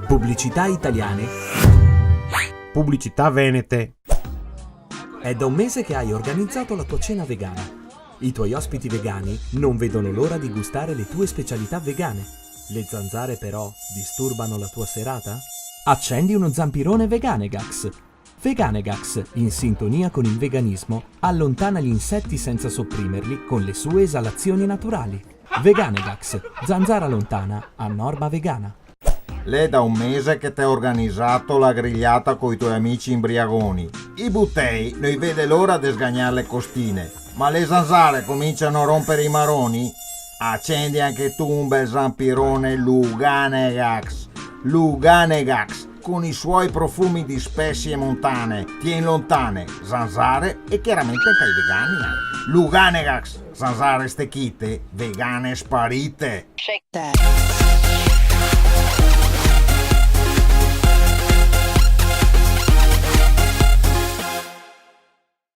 Pubblicità italiane. Pubblicità venete. È da un mese che hai organizzato la tua cena vegana. I tuoi ospiti vegani non vedono l'ora di gustare le tue specialità vegane. Le zanzare però disturbano la tua serata? Accendi uno zampirone Veganegax. Veganegax, in sintonia con il veganismo, allontana gli insetti senza sopprimerli con le sue esalazioni naturali. Veganegax, zanzara lontana a norma vegana. Lei da un mese che ti ha organizzato la grigliata con i tuoi amici imbriagoni. I buttei non vede l'ora di sgagnare le costine, ma le zanzare cominciano a rompere i maroni? Accendi anche tu un bel zampirone Luganegax. Luganegax, con i suoi profumi di specie montane, tien lontane zanzare e chiaramente anche i vegani. Luganegax, zanzare stecchite, vegane sparite. Shake that.